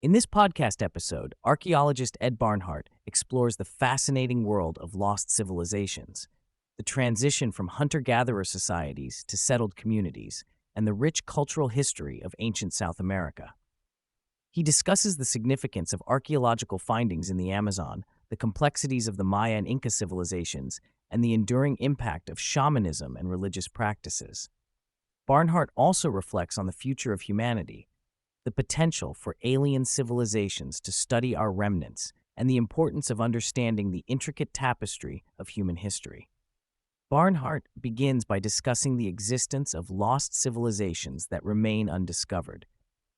In this podcast episode, archaeologist Ed Barnhart explores the fascinating world of lost civilizations, the transition from hunter-gatherer societies to settled communities, and the rich cultural history of ancient South America. He discusses the significance of archaeological findings in the Amazon, the complexities of the Maya and Inca civilizations, and the enduring impact of shamanism and religious practices. Barnhart also reflects on the future of humanity, the potential for alien civilizations to study our remnants, and the importance of understanding the intricate tapestry of human history. Barnhart begins by discussing the existence of lost civilizations that remain undiscovered.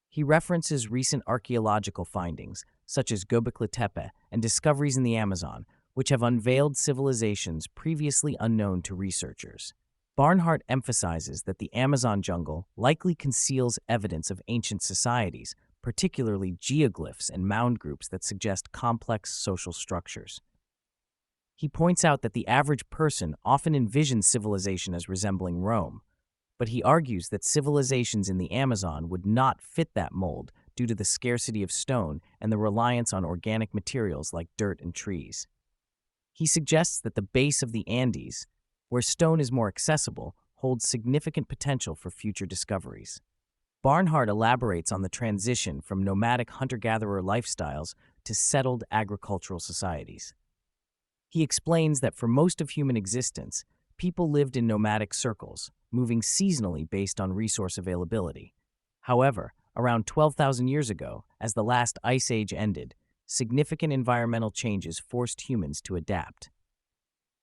He references recent archaeological findings, such as Göbekli Tepe and discoveries in the Amazon, which have unveiled civilizations previously unknown to researchers. Barnhart emphasizes that the Amazon jungle likely conceals evidence of ancient societies, particularly geoglyphs and mound groups that suggest complex social structures. He points out that the average person often envisions civilization as resembling Rome, but he argues that civilizations in the Amazon would not fit that mold due to the scarcity of stone and the reliance on organic materials like dirt and trees. He suggests that the base of the Andes, where stone is more accessible, holds significant potential for future discoveries. Barnhart elaborates on the transition from nomadic hunter-gatherer lifestyles to settled agricultural societies. He explains that for most of human existence, people lived in nomadic circles, moving seasonally based on resource availability. However, around 12,000 years ago, as the last ice age ended, significant environmental changes forced humans to adapt.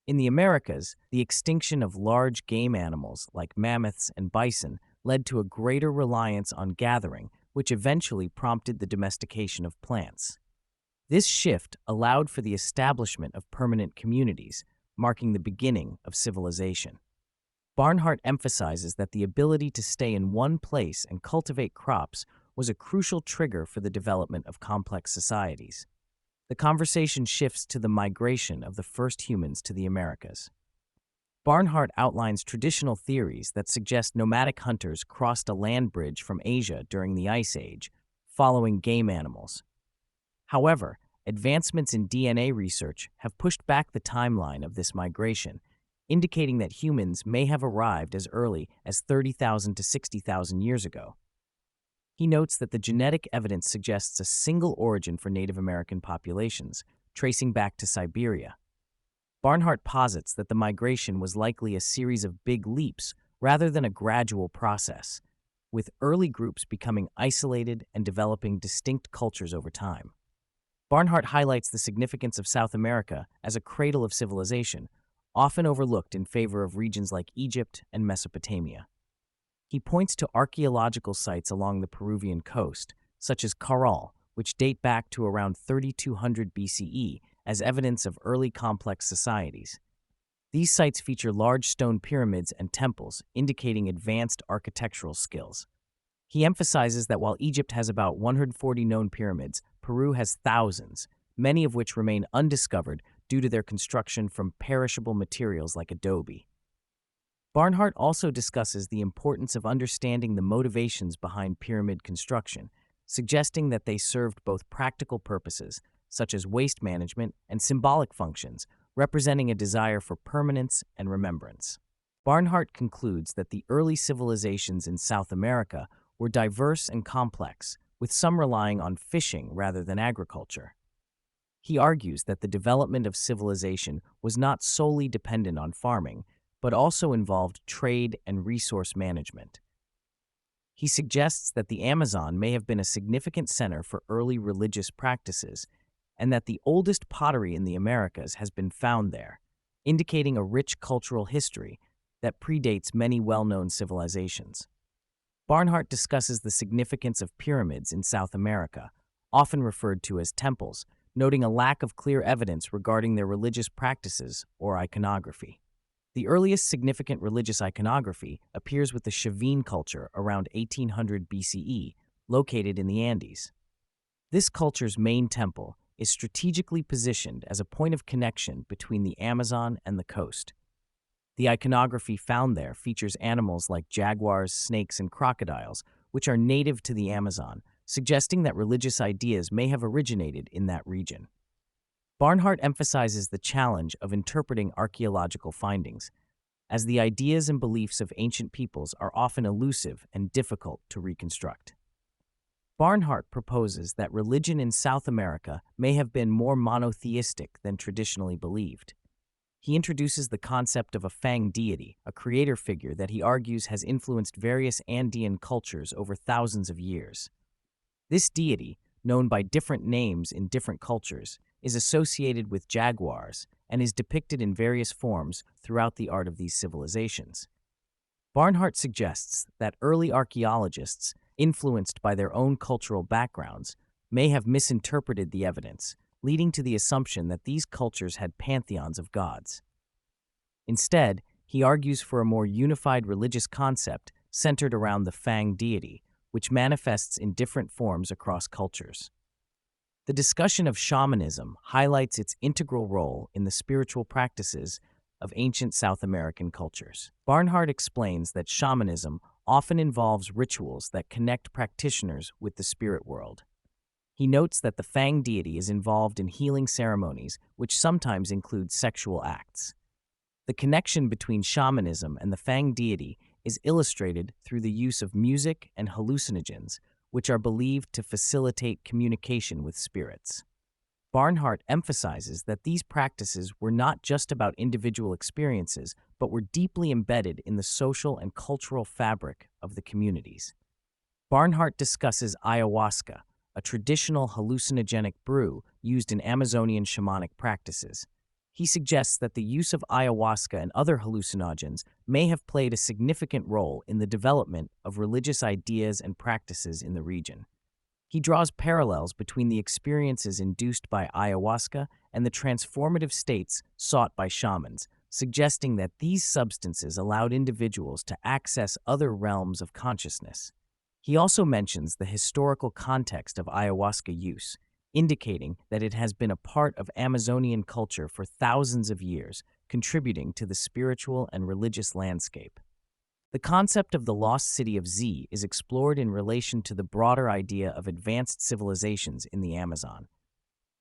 In the Americas, the extinction of large game animals like mammoths and bison led to a greater reliance on gathering, which eventually prompted the domestication of plants. This shift allowed for the establishment of permanent communities, marking the beginning of civilization. Barnhart emphasizes that the ability to stay in one place and cultivate crops was a crucial trigger for the development of complex societies. The conversation shifts to the migration of the first humans to the Americas. Barnhart outlines traditional theories that suggest nomadic hunters crossed a land bridge from Asia during the Ice Age, following game animals. However, advancements in DNA research have pushed back the timeline of this migration, indicating that humans may have arrived as early as 30,000 to 60,000 years ago. He notes that the genetic evidence suggests a single origin for Native American populations, tracing back to Siberia. Barnhart posits that the migration was likely a series of big leaps rather than a gradual process, with early groups becoming isolated and developing distinct cultures over time. Barnhart highlights the significance of South America as a cradle of civilization, often overlooked in favor of regions like Egypt and Mesopotamia. He points to archaeological sites along the Peruvian coast, such as Cradle, which date back to around 3200 BCE, as evidence of early complex societies. These sites feature large stone pyramids and temples, indicating advanced architectural skills. He emphasizes that while Egypt has about 140 known pyramids, Peru has thousands, many of which remain undiscovered due to their construction from perishable materials like adobe. Barnhart also discusses the importance of understanding the motivations behind pyramid construction, suggesting that they served both practical purposes, such as waste management, and symbolic functions, representing a desire for permanence and remembrance. Barnhart concludes that the early civilizations in South America were diverse and complex, with some relying on fishing rather than agriculture. He argues that the development of civilization was not solely dependent on farming, but also involved trade and resource management. He suggests that the Amazon may have been a significant center for early religious practices, and that the oldest pottery in the Americas has been found there, indicating a rich cultural history that predates many well-known civilizations. Barnhart discusses the significance of pyramids in South America, often referred to as temples, noting a lack of clear evidence regarding their religious practices or iconography. The earliest significant religious iconography appears with the Chavin culture around 1800 BCE, located in the Andes. This culture's main temple is strategically positioned as a point of connection between the Amazon and the coast. The iconography found there features animals like jaguars, snakes, and crocodiles, which are native to the Amazon, suggesting that religious ideas may have originated in that region. Barnhart emphasizes the challenge of interpreting archaeological findings, as the ideas and beliefs of ancient peoples are often elusive and difficult to reconstruct. Barnhart proposes that religion in South America may have been more monotheistic than traditionally believed. He introduces the concept of a Fang deity, a creator figure that he argues has influenced various Andean cultures over thousands of years. This deity, known by different names in different cultures, is associated with jaguars and is depicted in various forms throughout the art of these civilizations. Barnhart suggests that early archaeologists, influenced by their own cultural backgrounds, may have misinterpreted the evidence, leading to the assumption that these cultures had pantheons of gods. Instead, he argues for a more unified religious concept centered around the Fang deity, which manifests in different forms across cultures. The discussion of shamanism highlights its integral role in the spiritual practices of ancient South American cultures. Barnhart explains that shamanism often involves rituals that connect practitioners with the spirit world. He notes that the Fang deity is involved in healing ceremonies, which sometimes include sexual acts. The connection between shamanism and the Fang deity is illustrated through the use of music and hallucinogens, which are believed to facilitate communication with spirits. Barnhart emphasizes that these practices were not just about individual experiences, but were deeply embedded in the social and cultural fabric of the communities. Barnhart discusses ayahuasca, a traditional hallucinogenic brew used in Amazonian shamanic practices. He suggests that the use of ayahuasca and other hallucinogens may have played a significant role in the development of religious ideas and practices in the region. He draws parallels between the experiences induced by ayahuasca and the transformative states sought by shamans, suggesting that these substances allowed individuals to access other realms of consciousness. He also mentions the historical context of ayahuasca use, indicating that it has been a part of Amazonian culture for thousands of years, contributing to the spiritual and religious landscape. The concept of the lost city of Z is explored in relation to the broader idea of advanced civilizations in the Amazon.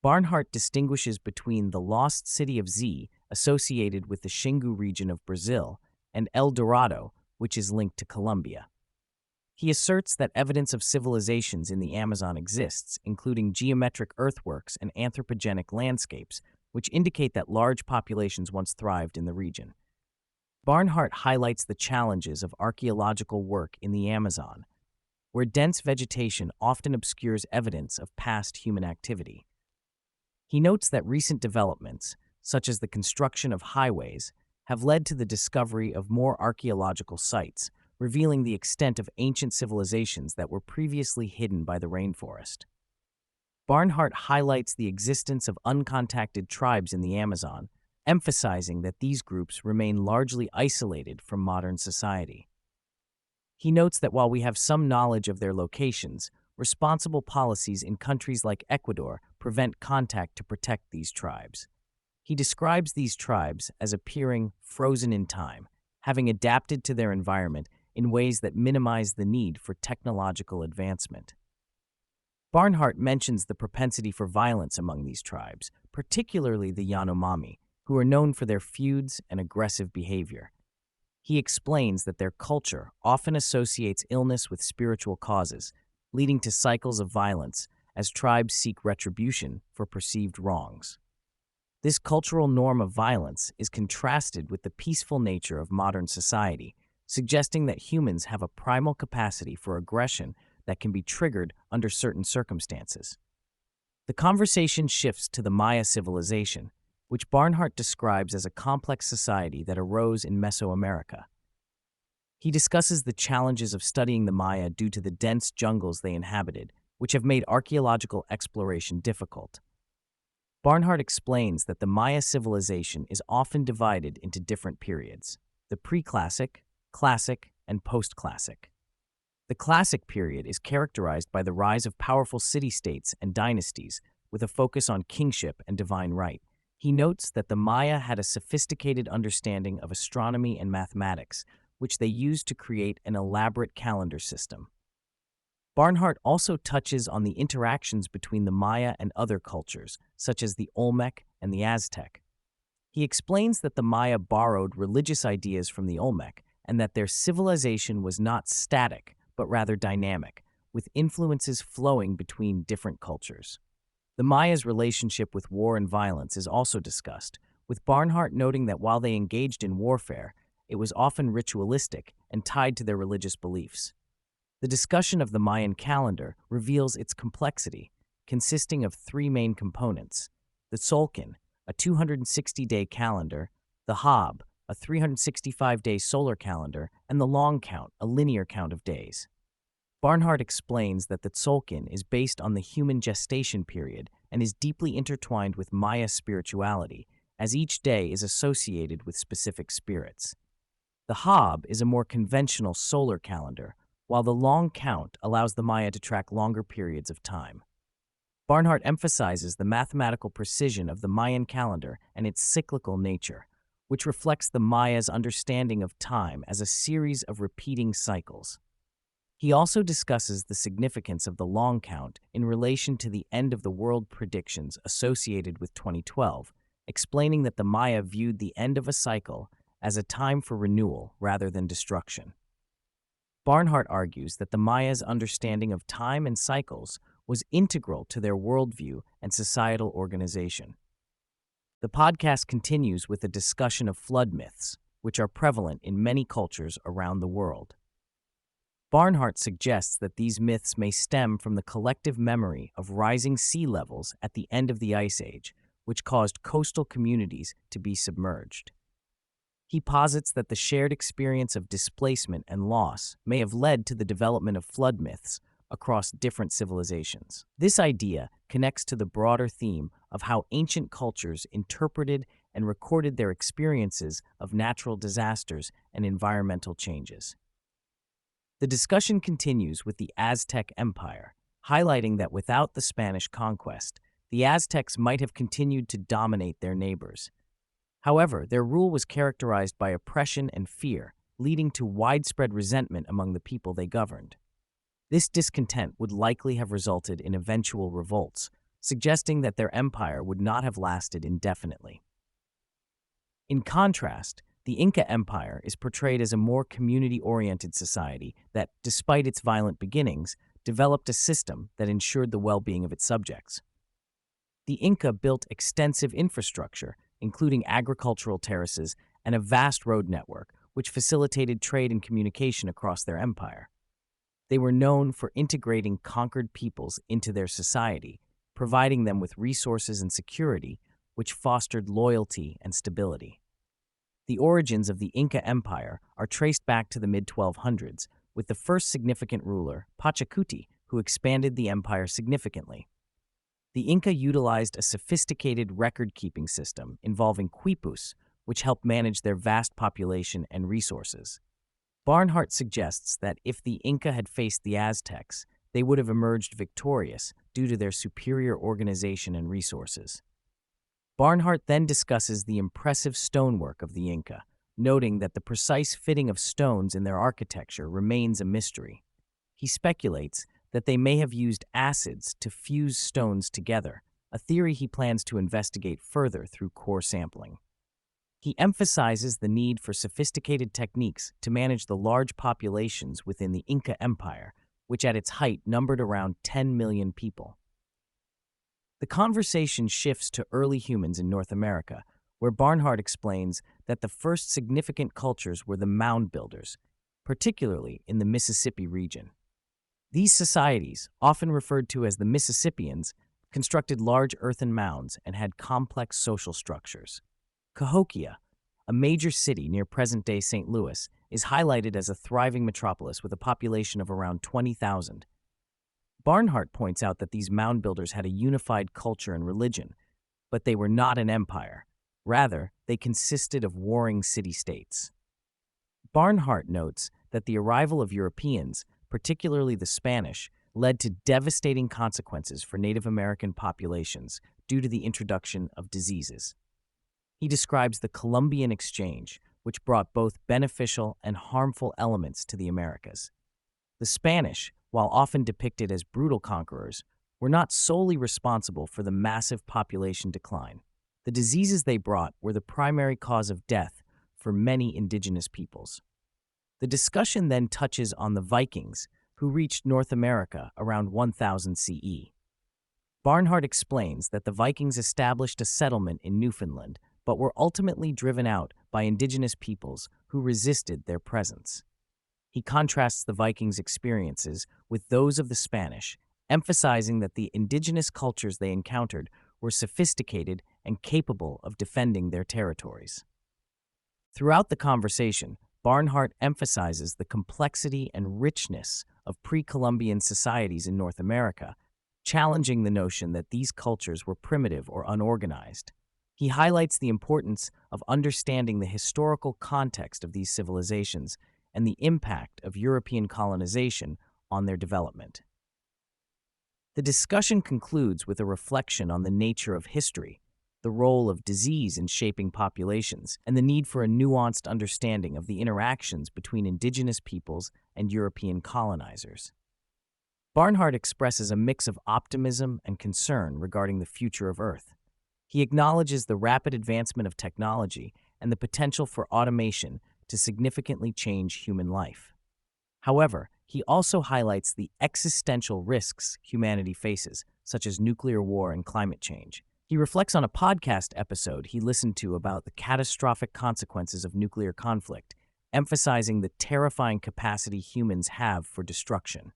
Barnhart distinguishes between the lost city of Z, associated with the Xingu region of Brazil, and El Dorado, which is linked to Colombia. He asserts that evidence of civilizations in the Amazon exists, including geometric earthworks and anthropogenic landscapes, which indicate that large populations once thrived in the region. Barnhart highlights the challenges of archaeological work in the Amazon, where dense vegetation often obscures evidence of past human activity. He notes that recent developments, such as the construction of highways, have led to the discovery of more archaeological sites, revealing the extent of ancient civilizations that were previously hidden by the rainforest. Barnhart highlights the existence of uncontacted tribes in the Amazon, emphasizing that these groups remain largely isolated from modern society. He notes that while we have some knowledge of their locations, responsible policies in countries like Ecuador prevent contact to protect these tribes. He describes these tribes as appearing frozen in time, having adapted to their environment in ways that minimize the need for technological advancement. Barnhart mentions the propensity for violence among these tribes, particularly the Yanomami, who are known for their feuds and aggressive behavior. He explains that their culture often associates illness with spiritual causes, leading to cycles of violence as tribes seek retribution for perceived wrongs. This cultural norm of violence is contrasted with the peaceful nature of modern society, suggesting that humans have a primal capacity for aggression that can be triggered under certain circumstances. The conversation shifts to the Maya civilization, which Barnhart describes as a complex society that arose in Mesoamerica. He discusses the challenges of studying the Maya due to the dense jungles they inhabited, which have made archaeological exploration difficult. Barnhart explains that the Maya civilization is often divided into different periods: the pre-classic, classic, and post-classic. The classic period is characterized by the rise of powerful city-states and dynasties, with a focus on kingship and divine right. He notes that the Maya had a sophisticated understanding of astronomy and mathematics, which they used to create an elaborate calendar system. Barnhart also touches on the interactions between the Maya and other cultures, such as the Olmec and the Aztec. He explains that the Maya borrowed religious ideas from the Olmec and that their civilization was not static, but rather dynamic, with influences flowing between different cultures. The Maya's relationship with war and violence is also discussed, with Barnhart noting that while they engaged in warfare, it was often ritualistic and tied to their religious beliefs. The discussion of the Mayan calendar reveals its complexity, consisting of three main components: the Tzolk'in, a 260-day calendar; the Hab, a 365-day solar calendar; and the long count, a linear count of days. Barnhart explains that the Tzolk'in is based on the human gestation period and is deeply intertwined with Maya spirituality, as each day is associated with specific spirits. The Hab is a more conventional solar calendar, while the long count allows the Maya to track longer periods of time. Barnhart emphasizes the mathematical precision of the Mayan calendar and its cyclical nature, which reflects the Maya's understanding of time as a series of repeating cycles. He also discusses the significance of the long count in relation to the end of the world predictions associated with 2012, explaining that the Maya viewed the end of a cycle as a time for renewal rather than destruction. Barnhart argues that the Maya's understanding of time and cycles was integral to their worldview and societal organization. The podcast continues with a discussion of flood myths, which are prevalent in many cultures around the world. Barnhart suggests that these myths may stem from the collective memory of rising sea levels at the end of the Ice Age, which caused coastal communities to be submerged. He posits that the shared experience of displacement and loss may have led to the development of flood myths across different civilizations. This idea connects to the broader theme of how ancient cultures interpreted and recorded their experiences of natural disasters and environmental changes. The discussion continues with the Aztec Empire, highlighting that without the Spanish conquest, the Aztecs might have continued to dominate their neighbors. However, their rule was characterized by oppression and fear, leading to widespread resentment among the people they governed. This discontent would likely have resulted in eventual revolts, suggesting that their empire would not have lasted indefinitely. In contrast, the Inca Empire is portrayed as a more community-oriented society that, despite its violent beginnings, developed a system that ensured the well-being of its subjects. The Inca built extensive infrastructure, including agricultural terraces and a vast road network, which facilitated trade and communication across their empire. They were known for integrating conquered peoples into their society, providing them with resources and security, which fostered loyalty and stability. The origins of the Inca Empire are traced back to the mid-1200s, with the first significant ruler, Pachacuti, who expanded the empire significantly. The Inca utilized a sophisticated record-keeping system involving quipus, which helped manage their vast population and resources. Barnhart suggests that if the Inca had faced the Aztecs, they would have emerged victorious due to their superior organization and resources. Barnhart then discusses the impressive stonework of the Inca, noting that the precise fitting of stones in their architecture remains a mystery. He speculates that they may have used acids to fuse stones together, a theory he plans to investigate further through core sampling. He emphasizes the need for sophisticated techniques to manage the large populations within the Inca Empire, which at its height numbered around 10 million people. The conversation shifts to early humans in North America, where Barnhart explains that the first significant cultures were the mound builders, particularly in the Mississippi region. These societies, often referred to as the Mississippians, constructed large earthen mounds and had complex social structures. Cahokia, a major city near present-day St. Louis, is highlighted as a thriving metropolis with a population of around 20,000. Barnhart points out that these mound builders had a unified culture and religion, but they were not an empire. Rather, they consisted of warring city-states. Barnhart notes that the arrival of Europeans, particularly the Spanish, led to devastating consequences for Native American populations due to the introduction of diseases. He describes the Columbian Exchange, which brought both beneficial and harmful elements to the Americas. The Spanish, while often depicted as brutal conquerors, were not solely responsible for the massive population decline. The diseases they brought were the primary cause of death for many indigenous peoples. The discussion then touches on the Vikings, who reached North America around 1000 CE. Barnhart explains that the Vikings established a settlement in Newfoundland, but were ultimately driven out by indigenous peoples who resisted their presence. He contrasts the Vikings' experiences with those of the Spanish, emphasizing that the indigenous cultures they encountered were sophisticated and capable of defending their territories. Throughout the conversation, Barnhart emphasizes the complexity and richness of pre-Columbian societies in North America, challenging the notion that these cultures were primitive or unorganized. He highlights the importance of understanding the historical context of these civilizations and the impact of European colonization on their development. The discussion concludes with a reflection on the nature of history, the role of disease in shaping populations, and the need for a nuanced understanding of the interactions between indigenous peoples and European colonizers. Barnhart expresses a mix of optimism and concern regarding the future of Earth. He acknowledges the rapid advancement of technology and the potential for automation to significantly change human life. However, he also highlights the existential risks humanity faces, such as nuclear war and climate change. He reflects on a podcast episode he listened to about the catastrophic consequences of nuclear conflict, emphasizing the terrifying capacity humans have for destruction.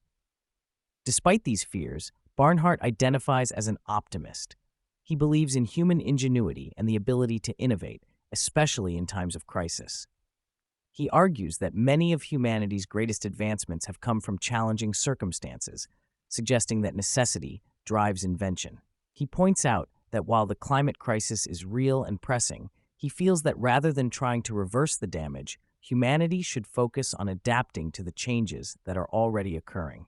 Despite these fears, Barnhart identifies as an optimist. He believes in human ingenuity and the ability to innovate, especially in times of crisis. He argues that many of humanity's greatest advancements have come from challenging circumstances, suggesting that necessity drives invention. He points out that while the climate crisis is real and pressing, he feels that rather than trying to reverse the damage, humanity should focus on adapting to the changes that are already occurring.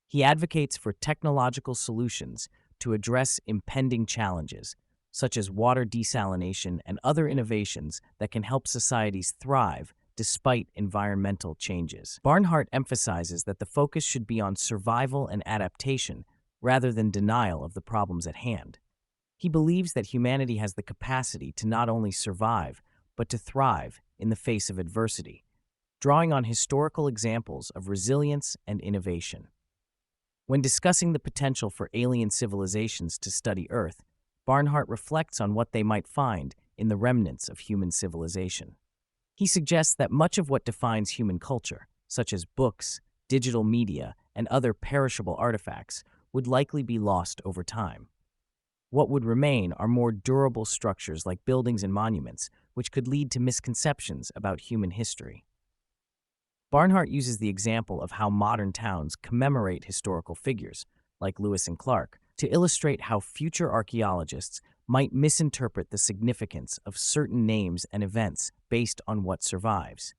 He advocates for technological solutions to address impending challenges, such as water desalination and other innovations that can help societies thrive despite environmental changes. Barnhart emphasizes that the focus should be on survival and adaptation rather than denial of the problems at hand. He believes that humanity has the capacity to not only survive, but to thrive in the face of adversity, drawing on historical examples of resilience and innovation. When discussing the potential for alien civilizations to study Earth, Barnhart reflects on what they might find in the remnants of human civilization. He suggests that much of what defines human culture, such as books, digital media, and other perishable artifacts, would likely be lost over time. What would remain are more durable structures like buildings and monuments, which could lead to misconceptions about human history. Barnhart uses the example of how modern towns commemorate historical figures, like Lewis and Clark, to illustrate how future archaeologists might misinterpret the significance of certain names and events based on what survives.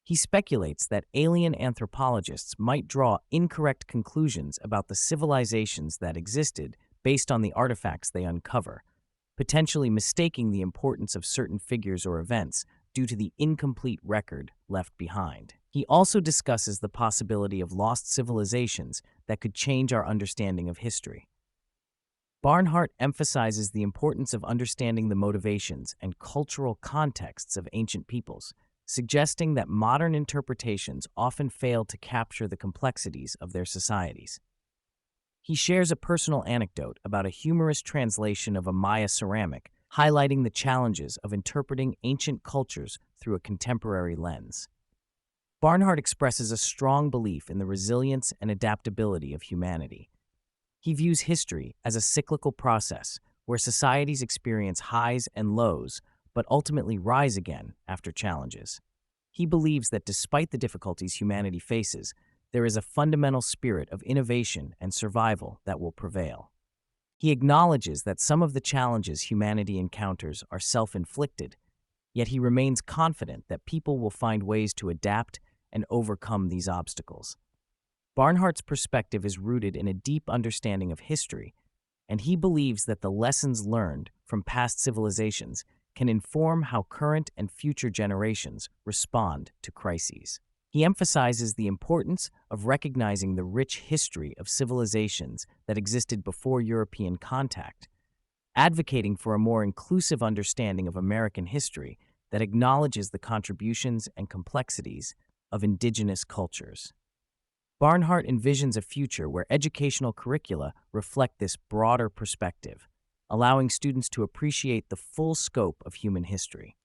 He speculates that alien anthropologists might draw incorrect conclusions about the civilizations that existed based on the artifacts they uncover, potentially mistaking the importance of certain figures or events due to the incomplete record left behind. He also discusses the possibility of lost civilizations that could change our understanding of history. Barnhart emphasizes the importance of understanding the motivations and cultural contexts of ancient peoples, suggesting that modern interpretations often fail to capture the complexities of their societies. He shares a personal anecdote about a humorous translation of a Maya ceramic, highlighting the challenges of interpreting ancient cultures through a contemporary lens. Barnhart expresses a strong belief in the resilience and adaptability of humanity. He views history as a cyclical process where societies experience highs and lows, but ultimately rise again after challenges. He believes that despite the difficulties humanity faces, there is a fundamental spirit of innovation and survival that will prevail. He acknowledges that some of the challenges humanity encounters are self-inflicted, yet he remains confident that people will find ways to adapt and overcome these obstacles. Barnhart's perspective is rooted in a deep understanding of history, and he believes that the lessons learned from past civilizations can inform how current and future generations respond to crises. He emphasizes the importance of recognizing the rich history of civilizations that existed before European contact, advocating for a more inclusive understanding of American history that acknowledges the contributions and complexities of indigenous cultures. Barnhart envisions a future where educational curricula reflect this broader perspective, allowing students to appreciate the full scope of human history.